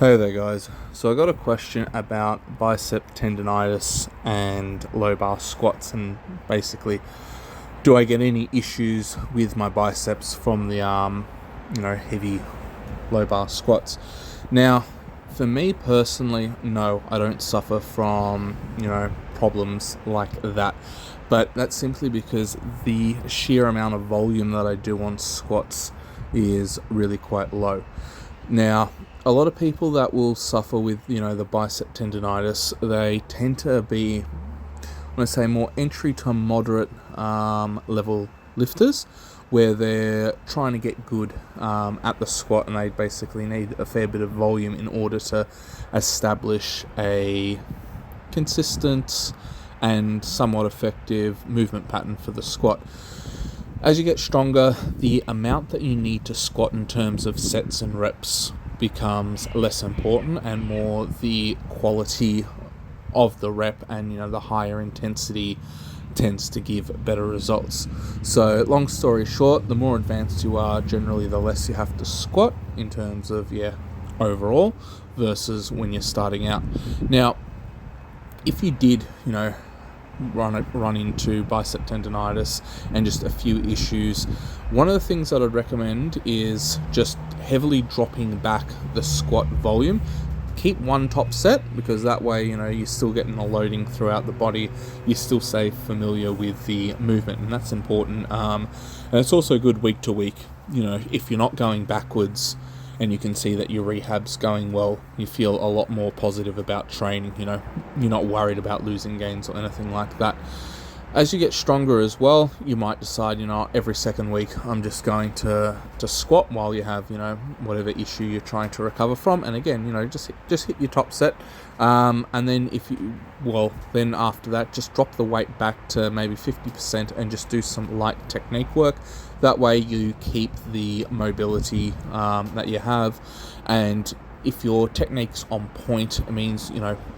Hey there guys, so I got a question about bicep tendonitis and low bar squats, and basically do I get any issues with my biceps from the heavy low bar squats. Now for me personally, no, I don't suffer from problems like that, but that's simply because the sheer amount of volume that I do on squats is really quite low. Now, a lot of people that will suffer with, the bicep tendonitis, they tend to be, when I say more entry to moderate level lifters, where they're trying to get good at the squat, and they basically need a fair bit of volume in order to establish a consistent and somewhat effective movement pattern for the squat. As you get stronger, the amount that you need to squat in terms of sets and reps becomes less important, and more the quality of the rep and the higher intensity tends to give better results. So long story short, the more advanced you are, generally the less you have to squat in terms of overall versus when you're starting out. Now if you did run into bicep tendonitis and just a few issues, one of the things that I'd recommend is just heavily dropping back the squat volume. Keep one top set, because that way you're still getting the loading throughout the body, you still stay familiar with the movement, and that's important. And it's also good week to week. If you're not going backwards and you can see that your rehab's going well, you feel a lot more positive about training. You're not worried about losing gains or anything like that. As you get stronger as well, you might decide, every second week I'm just going to squat while you have, whatever issue you're trying to recover from. And again, just hit your top set. And then then after that, just drop the weight back to maybe 50% and just do some light technique work. That way you keep the mobility that you have. And if your technique's on point, it means,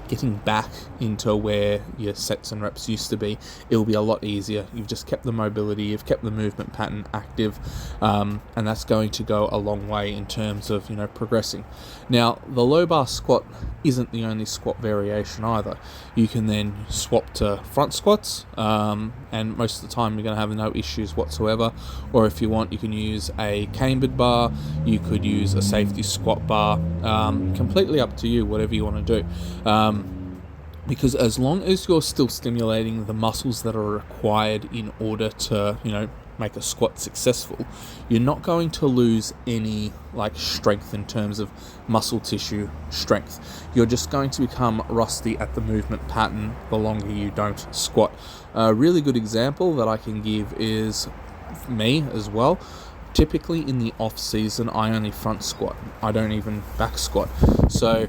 getting back into where your sets and reps used to be, it'll be a lot easier. You've just kept the mobility, you've kept the movement pattern active, and that's going to go a long way in terms of, progressing. Now, the low bar squat isn't the only squat variation either. You can then swap to front squats, and most of the time you're going to have no issues whatsoever. Or if you want, you can use a cambered bar, you could use a safety squat bar, completely up to you, whatever you want to do. Because as long as you're still stimulating the muscles that are required in order to, make a squat successful, you're not going to lose any strength in terms of muscle tissue strength. You're just going to become rusty at the movement pattern the longer you don't squat. A really good example that I can give is me as well. Typically in the off season, I only front squat. I don't even back squat. So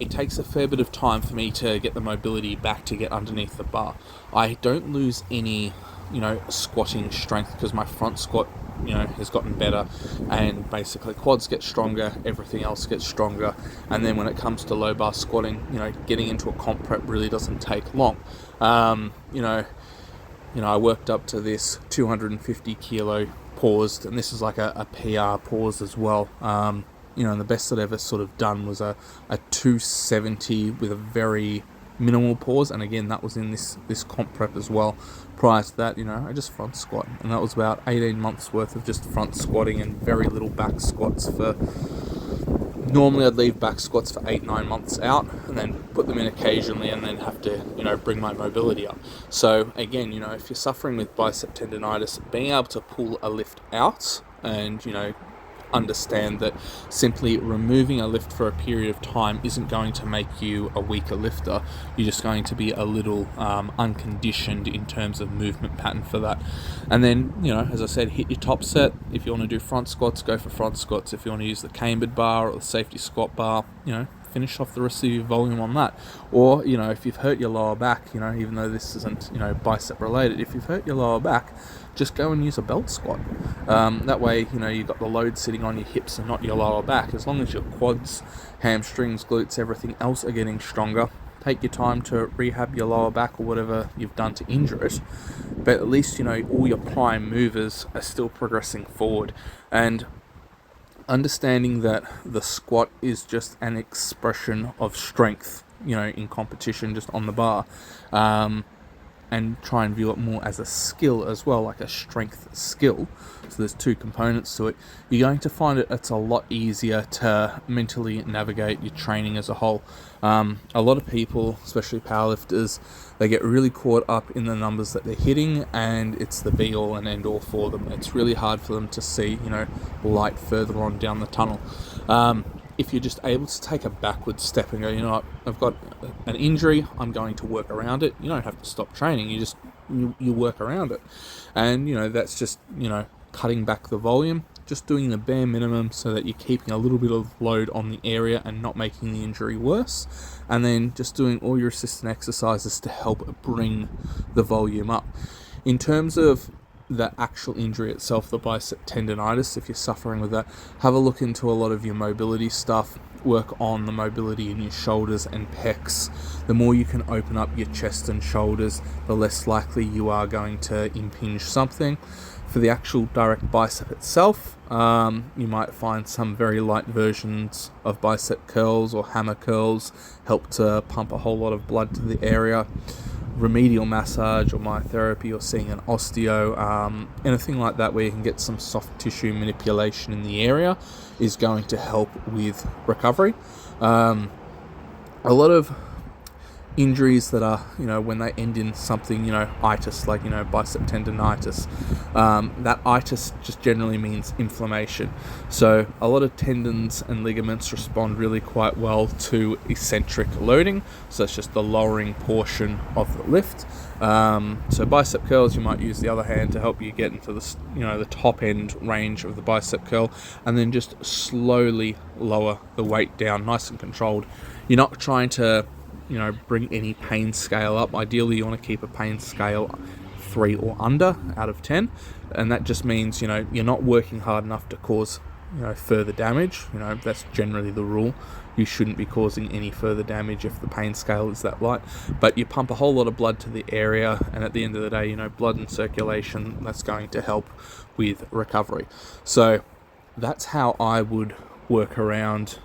it takes a fair bit of time for me to get the mobility back to get underneath the bar. I don't lose any, squatting strength, because my front squat, has gotten better, and basically quads get stronger, everything else gets stronger. And then when it comes to low bar squatting, getting into a comp prep really doesn't take long. I worked up to this 250 kilo paused, and this is like a PR pause as well. And the best I'd ever sort of done was a 270 with a very minimal pause, and again that was in this comp prep as well. Prior to that, I just front squat, and that was about 18 months worth of just front squatting and very little back squats. Normally I'd leave back squats for 8-9 months out and then put them in occasionally, and then have to bring my mobility up. So again, if you're suffering with bicep tendonitis, being able to pull a lift out and understand that simply removing a lift for a period of time isn't going to make you a weaker lifter. You're just going to be a little unconditioned in terms of movement pattern for that. And then, as I said, hit your top set. If you want to do front squats, go for front squats. If you want to use the cambered bar or the safety squat bar, finish off the rest of your volume on that. Or, if you've hurt your lower back, even though this isn't, bicep related, if you've hurt your lower back, just go and use a belt squat. That way, you've got the load sitting on your hips and not your lower back. As long as your quads, hamstrings, glutes, everything else are getting stronger, take your time to rehab your lower back or whatever you've done to injure it. But at least, all your prime movers are still progressing forward. And understanding that the squat is just an expression of strength, in competition, just on the bar. And try and view it more as a skill as well, like a strength skill. So there's two components to it. You're going to find it's a lot easier to mentally navigate your training as a whole. A lot of people, especially powerlifters, they get really caught up in the numbers that they're hitting, and it's the be all and end all for them. It's really hard for them to see, light further on down the tunnel. If you're just able to take a backward step and go, I've got an injury, I'm going to work around it. You don't have to stop training. You work around it. And, that's just, cutting back the volume, just doing the bare minimum so that you're keeping a little bit of load on the area and not making the injury worse. And then just doing all your assistant exercises to help bring the volume up. In terms of the actual injury itself, the bicep tendonitis, if you're suffering with that, have a look into a lot of your mobility stuff. Work on the mobility in your shoulders and pecs. The more you can open up your chest and shoulders, the less likely you are going to impinge something. For the actual direct bicep itself, you might find some very light versions of bicep curls or hammer curls help to pump a whole lot of blood to the area. Remedial massage or myotherapy or seeing an osteo, anything like that where you can get some soft tissue manipulation in the area is going to help with recovery. A lot of injuries that are, when they end in something, itis, like, bicep tendonitis, that itis just generally means inflammation. So a lot of tendons and ligaments respond really quite well to eccentric loading. So it's just the lowering portion of the lift. So bicep curls, you might use the other hand to help you get into the, the top end range of the bicep curl, and then just slowly lower the weight down, nice and controlled. You're not trying to bring any pain scale up. Ideally, you want to keep a pain scale 3 or under out of 10, and that just means you're not working hard enough to cause further damage. That's generally the rule. You shouldn't be causing any further damage if the pain scale is that light, but you pump a whole lot of blood to the area, and at the end of the day, blood and circulation, that's going to help with recovery. So that's how I would work around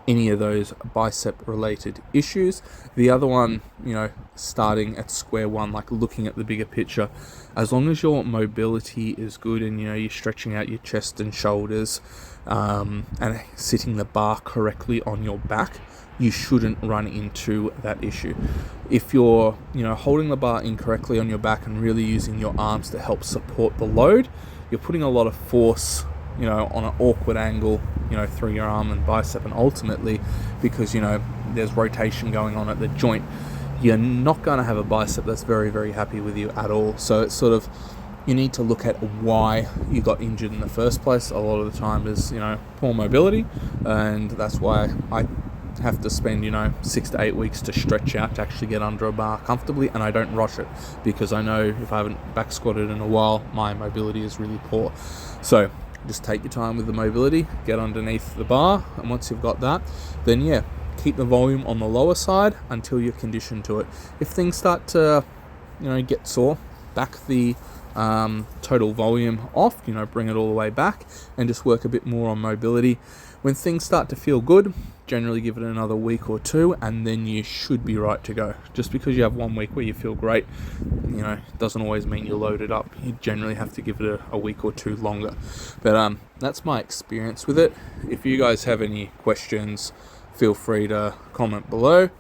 any of those bicep related issues. The other one, starting at square one, like looking at the bigger picture, as long as your mobility is good and you're stretching out your chest and shoulders, and sitting the bar correctly on your back, you shouldn't run into that issue. If you're holding the bar incorrectly on your back and really using your arms to help support the load, you're putting a lot of force on an awkward angle, through your arm and bicep, and ultimately, because, there's rotation going on at the joint, you're not going to have a bicep that's very, very happy with you at all. So it's sort of, you need to look at why you got injured in the first place. A lot of the time is, poor mobility, and that's why I have to spend 6 to 8 weeks to stretch out to actually get under a bar comfortably, and I don't rush it because I know if I haven't back squatted in a while, my mobility is really poor. So just take your time with the mobility, get underneath the bar, and once you've got that, then keep the volume on the lower side until you're conditioned to it. If things start to get sore, back the total volume off, bring it all the way back and just work a bit more on mobility. When things start to feel good, generally give it another week or two, and then you should be right to go. Just because you have 1 week where you feel great, doesn't always mean you're loaded up. You generally have to give it a week or two longer. But that's my experience with it. If you guys have any questions, feel free to comment below.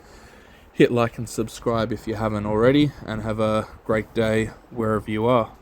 Hit like and subscribe if you haven't already, and have a great day wherever you are.